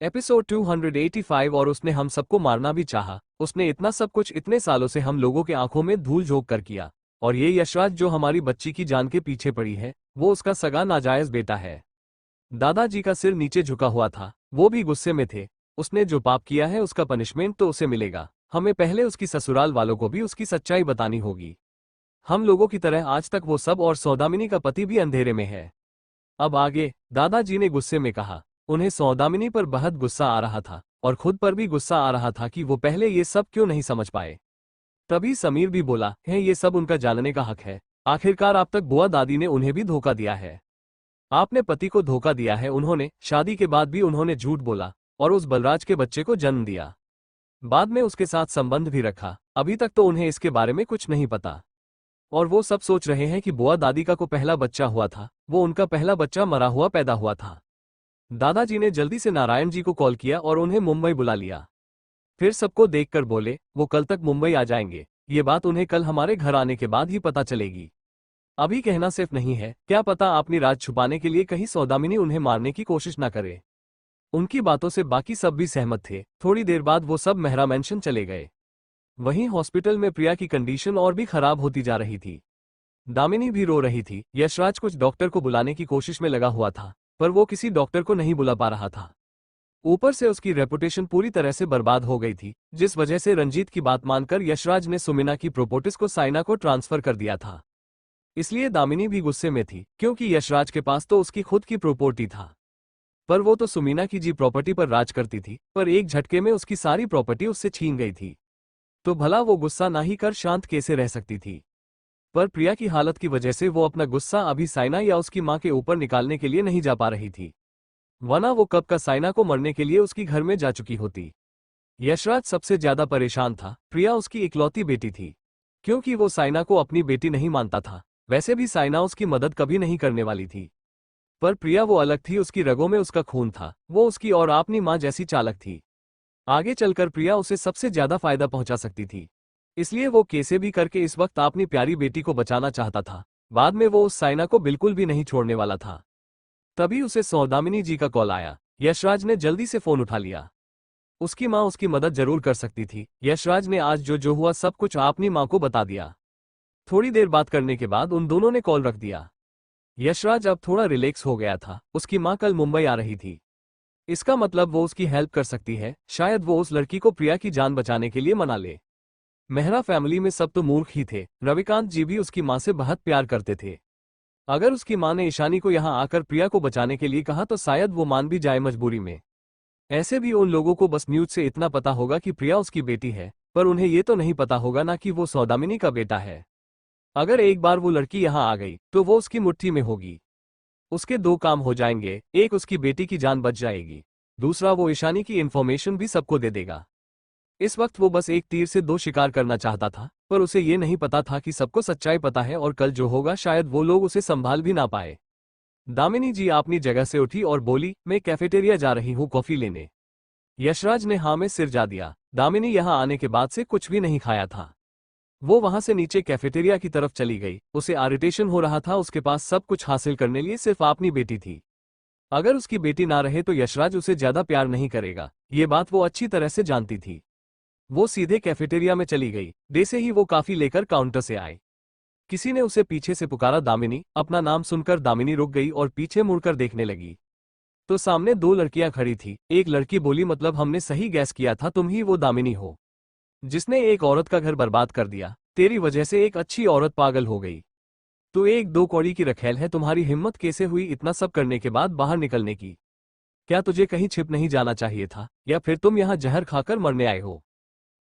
Episode 285। और उसने हम सबको मारना भी चाहा। उसने इतना सब कुछ इतने सालों से हम लोगों के आंखों में धूल झोंक कर किया। और ये यशराज जो हमारी बच्ची की जान के पीछे पड़ी है, वो उसका सगा नाजायज बेटा है। दादाजी का सिर नीचे झुका हुआ था, वो भी गुस्से में थे। उसने जो पाप किया है उसका पनिशमेंट तो उसे मिलेगा। हमें पहले उसकी ससुराल वालों को भी उसकी सच्चाई बतानी होगी। हम लोगों की तरह आज तक वो सब और सौदामिनी का पति भी अंधेरे में है। अब आगे, दादाजी ने गुस्से में कहा। उन्हें सौदामिनी पर बहुत गुस्सा आ रहा था और खुद पर भी गुस्सा आ रहा था कि वो पहले ये सब क्यों नहीं समझ पाए। तभी समीर भी बोला, है ये सब उनका जानने का हक है। आखिरकार आप तक बुआ दादी ने उन्हें भी धोखा दिया है। आपने पति को धोखा दिया है। उन्होंने शादी के बाद भी उन्होंने झूठ बोला और उस बलराज के बच्चे को जन्म दिया। बाद में उसके साथ संबंध भी रखा। अभी तक तो उन्हें इसके बारे में कुछ नहीं पता। और वो सब सोच रहे हैं कि बुआ दादी का को पहला बच्चा हुआ था, वो उनका पहला बच्चा मरा हुआ पैदा हुआ था। दादाजी ने जल्दी से नारायण जी को कॉल किया और उन्हें मुंबई बुला लिया। फिर सबको देखकर बोले, वो कल तक मुंबई आ जाएंगे। ये बात उन्हें कल हमारे घर आने के बाद ही पता चलेगी। अभी कहना सिर्फ नहीं है, क्या पता अपनी राज छुपाने के लिए कहीं सौदामिनी उन्हें मारने की कोशिश न करे। उनकी बातों से बाकी सब भी सहमत थे। थोड़ी देर बाद वो सब मेहरा मेंशन चले गए। वहीं हॉस्पिटल में प्रिया की कंडीशन और भी खराब होती जा रही थी। दामिनी भी रो रही थी। यशराज कुछ डॉक्टर को बुलाने की कोशिश में लगा हुआ था, पर वो किसी डॉक्टर को नहीं बुला पा रहा था। ऊपर से उसकी रेपुटेशन पूरी तरह से बर्बाद हो गई थी, जिस वजह से रंजीत की बात मानकर यशराज ने सुमिना की प्रॉपर्टीज को साइना को ट्रांसफर कर दिया था। इसलिए दामिनी भी गुस्से में थी, क्योंकि यशराज के पास तो उसकी खुद की प्रॉपर्टी था, पर वो तो सुमिना की जी प्रॉपर्टी पर राज करती थी। पर एक झटके में उसकी सारी प्रॉपर्टी उससे छीन गई थी, तो भला वो गुस्सा ना ही कर शांत कैसे रह सकती थी। पर प्रिया की हालत की वजह से वो अपना गुस्सा अभी साइना या उसकी मां के ऊपर निकालने के लिए नहीं जा पा रही थी, वरना वो कब का साइना को मरने के लिए उसकी घर में जा चुकी होती। यशराज सबसे ज्यादा परेशान था। प्रिया उसकी इकलौती बेटी थी, क्योंकि वो साइना को अपनी बेटी नहीं मानता था। वैसे भी साइना उसकी मदद कभी नहीं करने वाली थी, पर प्रिया वो अलग थी। उसकी रगों में उसका खून था। वो उसकी और अपनी मां जैसी चालक थी। आगे चलकर प्रिया उसे सबसे ज्यादा फायदा पहुंचा सकती थी, इसलिए वो कैसे भी करके इस वक्त अपनी प्यारी बेटी को बचाना चाहता था। बाद में वो उस साइना को बिल्कुल भी नहीं छोड़ने वाला था। तभी उसे सौदामिनी जी का कॉल आया। यशराज ने जल्दी से फोन उठा लिया। उसकी मां उसकी मदद जरूर कर सकती थी। यशराज ने आज जो हुआ सब कुछ अपनी मां को बता दिया। थोड़ी देर बात करने के बाद उन दोनों ने कॉल रख दिया। यशराज अब थोड़ा रिलैक्स हो गया था। उसकी मां कल मुंबई आ रही थी, इसका मतलब वो उसकी हेल्प कर सकती है। शायद वो उस लड़की को प्रिया की जान बचाने के लिए मना ले। मेहरा फैमिली में सब तो मूर्ख ही थे। रविकांत जी भी उसकी मां से बहुत प्यार करते थे। अगर उसकी मां ने ईशानी को यहां आकर प्रिया को बचाने के लिए कहा तो शायद वो मान भी जाए मजबूरी में। ऐसे भी उन लोगों को बस न्यूज से इतना पता होगा कि प्रिया उसकी बेटी है, पर उन्हें ये तो नहीं पता होगा ना कि वो सौदामिनी का बेटा है। अगर एक बार वो लड़की यहां आ गई तो वो उसकी मुट्ठी में होगी। उसके दो काम हो जाएंगे, एक उसकी बेटी की जान बच जाएगी, दूसरा वो ईशानी की इन्फॉर्मेशन भी सबको दे देगा। इस वक्त वो बस एक तीर से दो शिकार करना चाहता था, पर उसे ये नहीं पता था कि सबको सच्चाई पता है और कल जो होगा शायद वो लोग उसे संभाल भी ना पाए। दामिनी जी अपनी जगह से उठी और बोली, मैं कैफेटेरिया जा रही हूँ कॉफी लेने। यशराज ने हाँ में सिर जा दिया। दामिनी यहाँ आने के बाद से कुछ भी नहीं खाया था। वो वहां से नीचे कैफेटेरिया की तरफ चली गई। उसे इरिटेशन हो रहा था। उसके पास सब कुछ हासिल करने लिए सिर्फ अपनी बेटी थी। अगर उसकी बेटी ना रहे तो यशराज उसे ज्यादा प्यार नहीं करेगा, ये बात वो अच्छी तरह से जानती थी। वो सीधे कैफेटेरिया में चली गई। जैसे ही वो कॉफी लेकर काउंटर से आए, किसी ने उसे पीछे से पुकारा, दामिनी। अपना नाम सुनकर दामिनी रुक गई और पीछे मुड़कर देखने लगी, तो सामने दो लड़कियां खड़ी थी। एक लड़की बोली, मतलब हमने सही गैस किया था, तुम ही वो दामिनी हो जिसने एक औरत का घर बर्बाद कर दिया। तेरी वजह से एक अच्छी औरत पागल हो गई। तू एक दो कौड़ी की रखेल है। तुम्हारी हिम्मत कैसे हुई इतना सब करने के बाद बाहर निकलने की? क्या तुझे कहीं छिप नहीं जाना चाहिए था, या फिर तुम यहाँ जहर खाकर मरने आए हो?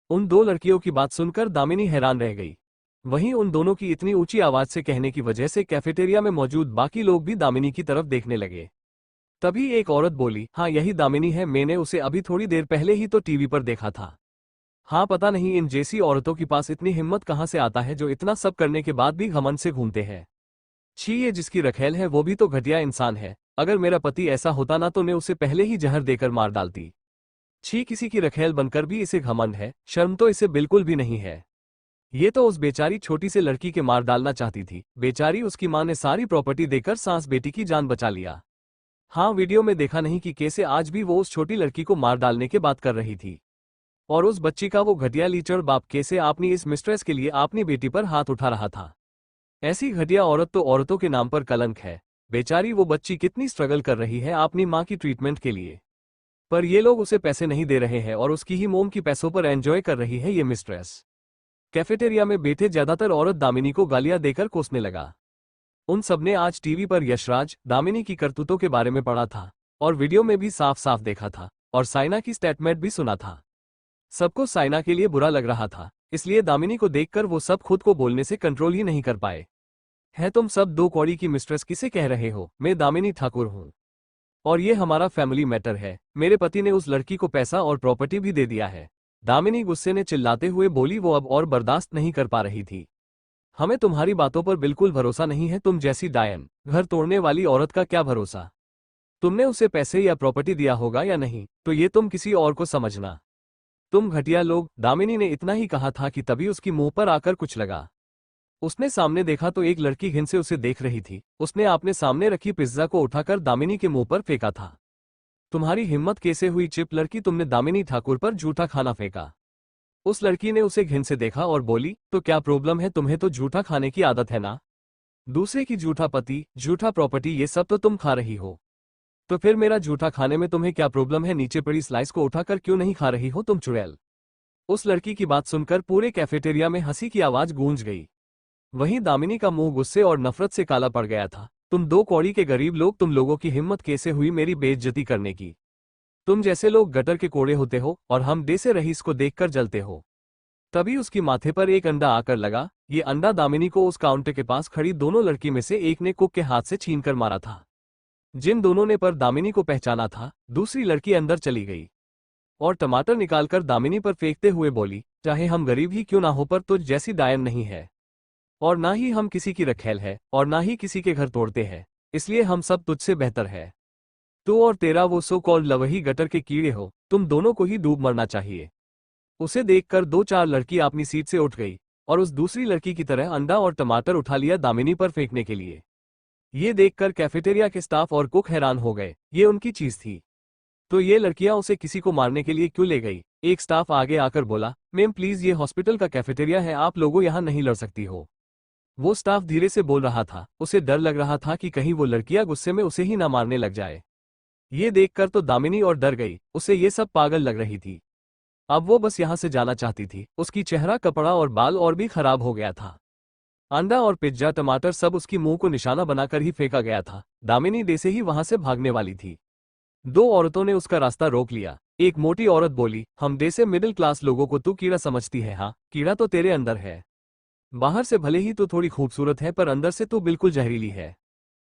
उन दो लड़कियों की बात सुनकर दामिनी हैरान रह गई। वहीं उन दोनों की इतनी ऊंची आवाज से कहने की वजह से कैफेटेरिया में मौजूद बाकी लोग भी दामिनी की तरफ देखने लगे। तभी एक औरत बोली, हाँ यही दामिनी है, मैंने उसे अभी थोड़ी देर पहले ही तो टीवी पर देखा था। हाँ, पता नहीं इन जैसी औरतों के पास इतनी हिम्मत कहाँ से आता है, जो इतना सब करने के बाद भी घमंड से घूमते हैं। छी, ये जिसकी रखेल है वो भी तो घटिया इंसान है। अगर मेरा पति ऐसा होता ना तो मैं उसे पहले ही जहर देकर मार डालती। छी, किसी की रखेल बनकर भी इसे घमंड है। शर्म तो इसे बिल्कुल भी नहीं है। ये तो उस बेचारी छोटी से लड़की के मार डालना चाहती थी। बेचारी, उसकी मां ने सारी प्रॉपर्टी देकर सास बेटी की जान बचा लिया। हाँ, वीडियो में देखा नहीं कि कैसे आज भी वो उस छोटी लड़की को मार डालने की बात कर रही थी। और उस बच्ची का वो घटिया लीचड़ बाप कैसे अपनी इस मिस्ट्रेस के लिए अपनी बेटी पर हाथ उठा रहा था। ऐसी घटिया औरत तो औरतों के नाम पर कलंक है। बेचारी वो बच्ची कितनी स्ट्रगल कर रही है अपनी माँ की ट्रीटमेंट के लिए, पर ये लोग उसे पैसे नहीं दे रहे हैं और उसकी ही मोम की पैसों पर एंजॉय कर रही है ये मिस्ट्रेस। कैफेटेरिया में बैठे ज्यादातर औरत दामिनी को गालियां देकर कोसने लगा। उन सबने आज टीवी पर यशराज, दामिनी की करतूतों के बारे में पढ़ा था और वीडियो में भी साफ साफ देखा था और साइना की स्टेटमेंट भी सुना था। सबको साइना के लिए बुरा लग रहा था, इसलिए दामिनी को देखकर वो सब खुद को बोलने से कंट्रोल ही नहीं कर पाए। है तुम सब दो कौड़ी की मिस्ट्रेस किसे कह रहे हो? मैं दामिनी ठाकुर हूँ और ये हमारा फैमिली मैटर है। मेरे पति ने उस लड़की को पैसा और प्रॉपर्टी भी दे दिया है। दामिनी गुस्से ने चिल्लाते हुए बोली। वो अब और बर्दाश्त नहीं कर पा रही थी। हमें तुम्हारी बातों पर बिल्कुल भरोसा नहीं है। तुम जैसी डायन, घर तोड़ने वाली औरत का क्या भरोसा? तुमने उसे पैसे या प्रॉपर्टी दिया होगा या नहीं, तो ये तुम किसी और को समझना। तुम घटिया लोग। दामिनी ने इतना ही कहा था कि तभी उसकी मुंह पर आकर कुछ लगा। उसने सामने देखा तो एक लड़की घिन से उसे देख रही थी। उसने आपने सामने रखी पिज्जा को उठाकर दामिनी के मुंह पर फेंका था। तुम्हारी हिम्मत कैसे हुई चिप लड़की, तुमने दामिनी ठाकुर पर झूठा खाना फेंका? उस लड़की ने उसे घिन से देखा और बोली, तो क्या प्रॉब्लम है? तुम्हें तो झूठा खाने की आदत है ना? दूसरे की झूठा पति, झूठा प्रॉपर्टी, ये सब तो तुम खा रही हो। तो फिर मेरा झूठा खाने में तुम्हें क्या प्रॉब्लम है? नीचे पड़ी स्लाइस को उठाकर क्यों नहीं खा रही हो तुम चुड़ैल? उस लड़की की बात सुनकर पूरे कैफेटेरिया में हंसी की आवाज गूंज गई। वहीं दामिनी का मुंह गुस्से और नफरत से काला पड़ गया था। तुम दो कौड़ी के गरीब लोग, तुम लोगों की हिम्मत कैसे हुई मेरी बेइज्जती करने की? तुम जैसे लोग गटर के कोड़े होते हो और हम देसे रईस को देखकर जलते हो। तभी उसकी माथे पर एक अंडा आकर लगा। ये अंडा दामिनी को उस काउंटर के पास खड़ी दोनों लड़की में से एक ने कुक के हाथ से छीनकर मारा था। जिन दोनों ने पर दामिनी को पहचाना था, दूसरी लड़की अंदर चली गई और टमाटर निकालकर दामिनी पर फेंकते हुए बोली, चाहे हम गरीब ही क्यों ना हो, पर तुझ जैसी डायन नहीं है और ना ही हम किसी की रखेल है और ना ही किसी के घर तोड़ते हैं, इसलिए हम सब तुझसे बेहतर है। तू और तेरा वो सो कॉल्ड लवही गटर के कीड़े हो, तुम दोनों को ही डूब मरना चाहिए। उसे देखकर दो चार लड़की अपनी सीट से उठ गई और उस दूसरी लड़की की तरह अंडा और टमाटर उठा लिया दामिनी पर फेंकने के लिए। ये देखकर कैफेटेरिया के स्टाफ और कुक हैरान हो गए। ये उनकी चीज थी, तो ये लड़कियां उसे किसी को मारने के लिए क्यों ले गई? एक स्टाफ आगे आकर बोला, मैम प्लीज, ये हॉस्पिटल का कैफेटेरिया है, आप लोगों यहाँ नहीं लड़ सकती हो। वो स्टाफ धीरे से बोल रहा था। उसे डर लग रहा था कि कहीं वो लड़कियां गुस्से में उसे ही ना मारने लग जाए। ये देखकर तो दामिनी और डर गई। उसे ये सब पागल लग रही थी। अब वो बस यहाँ से जाना चाहती थी। उसकी चेहरा, कपड़ा और बाल और भी खराब हो गया था। अंडा और पिज्जा, टमाटर सब उसकी मुंह को निशाना बनाकर ही फेंका गया था। दामिनी डे से ही वहां से भागने वाली थी। दो औरतों ने उसका रास्ता रोक लिया। एक मोटी औरत बोली, हम डे से मिडिल क्लास लोगों को तू कीड़ा समझती है? हाँ, कीड़ा तो तेरे अंदर है। बाहर से भले ही तो थोड़ी खूबसूरत है, पर अंदर से तू बिल्कुल जहरीली है।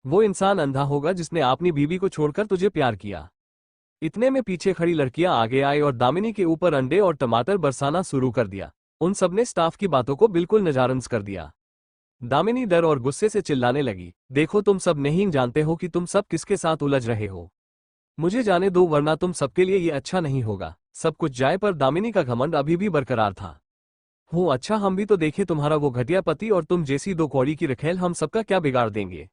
वो इंसान अंधा होगा जिसने अपनी बीवी को छोड़कर तुझे प्यार किया। इतने में पीछे खड़ी लड़कियां आगे आई और दामिनी के ऊपर अंडे और टमाटर बरसाना शुरू कर दिया। उन सबने स्टाफ की बातों को बिल्कुल नजारंद कर दिया। दामिनी डर और गुस्से से चिल्लाने लगी, देखो तुम सब नहीं जानते हो कि तुम सब किसके साथ उलझ रहे हो। मुझे जाने दो, वरना तुम सबके लिए ये अच्छा नहीं होगा। सब कुछ जाए, पर दामिनी का घमंड अभी भी बरकरार था। हूँ, अच्छा हम भी तो देखे तुम्हारा वो घटिया पति और तुम जैसी दो कौड़ी की रखेल हम सबका क्या बिगाड़ देंगे।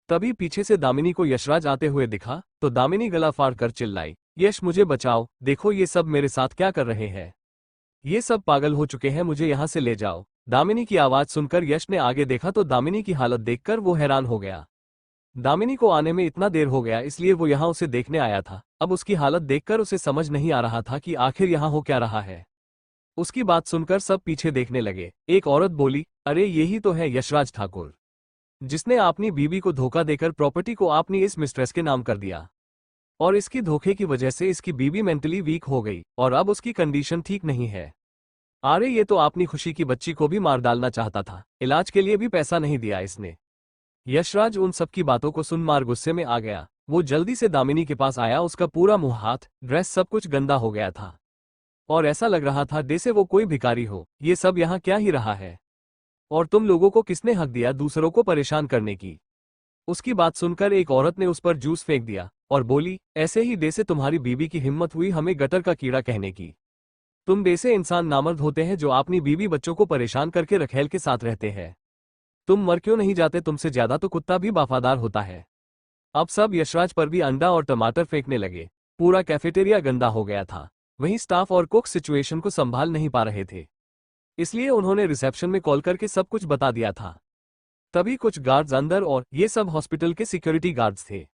तभी पीछे से दामिनी को यशराज आते हुए दिखा तो दामिनी गला फाड़ कर चिल्लाई, यश मुझे बचाओ, देखो ये सब मेरे साथ क्या कर रहे हैं। ये सब पागल हो चुके हैं, मुझे यहाँ से ले जाओ। दामिनी की आवाज सुनकर यश ने आगे देखा तो दामिनी की हालत देखकर वो हैरान हो गया। दामिनी को आने में इतना देर हो गया, इसलिए वो यहाँ उसे देखने आया था। अब उसकी हालत देखकर उसे समझ नहीं आ रहा था कि आखिर यहाँ हो क्या रहा है। उसकी बात सुनकर सब पीछे देखने लगे। एक औरत बोली, अरे यही तो है यशराज ठाकुर, जिसने अपनी बीवी को धोखा देकर प्रॉपर्टी को अपनी इस मिस्ट्रेस के नाम कर दिया और इसकी धोखे की वजह से इसकी बीवी मेंटली वीक हो गई और अब उसकी कंडीशन ठीक नहीं है। अरे ये तो अपनी खुशी की बच्ची को भी मार डालना चाहता था, इलाज के लिए भी पैसा नहीं दिया इसने। यशराज उन सब की बातों को सुन मार गुस्से में आ गया। वो जल्दी से दामिनी के पास आया। उसका पूरा मुंह, हाथ, ड्रेस सब कुछ गंदा हो गया था और ऐसा लग रहा था जैसे वो कोई भिखारी हो। ये सब यहाँ क्या ही रहा है? और तुम लोगों को किसने हक दिया दूसरों को परेशान करने की? उसकी बात सुनकर एक औरत ने उस पर जूस फेंक दिया और बोली, ऐसे ही डे से तुम्हारी बीवी की हिम्मत हुई हमें गटर का कीड़ा कहने की? तुम डे से इंसान नामर्द होते हैं जो अपनी बीवी बच्चों को परेशान करके रखेल के साथ रहते हैं। तुम मर क्यों नहीं जाते? तुमसे ज्यादा तो कुत्ता भी वफादार होता है। अब सब यशराज पर भी अंडा और टमाटर फेंकने लगे। पूरा कैफेटेरिया गंदा हो गया था। वहीं स्टाफ और कुक सिचुएशन को संभाल नहीं पा रहे थे, इसलिए उन्होंने रिसेप्शन में कॉल करके सब कुछ बता दिया था। तभी कुछ गार्ड्स अंदर, और ये सब हॉस्पिटल के सिक्योरिटी गार्ड्स थे।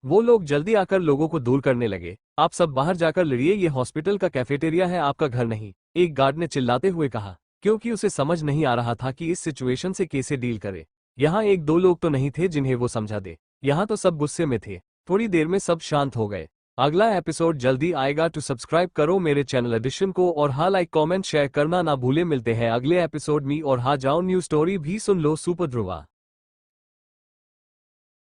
वो लोग जल्दी आकर लोगों को दूर करने लगे। आप सब बाहर जाकर लड़िए, ये हॉस्पिटल का कैफेटेरिया है, आपका घर नहीं, एक गार्ड ने चिल्लाते हुए कहा, क्योंकि उसे समझ नहीं आ रहा था कि इस सिचुएशन से कैसे डील करे। यहाँ एक दो लोग तो नहीं थे जिन्हें वो समझा दे, यहाँ तो सब गुस्से में थे। थोड़ी देर में सब शांत हो गए। अगला एपिसोड जल्दी आएगा। टू सब्सक्राइब करो मेरे चैनल एडिशन को, और हाँ, लाइक कमेंट शेयर करना ना भूले। मिलते हैं अगले एपिसोड में। और हाँ, जाओ न्यू स्टोरी भी सुन लो। सुपर ध्रुवा।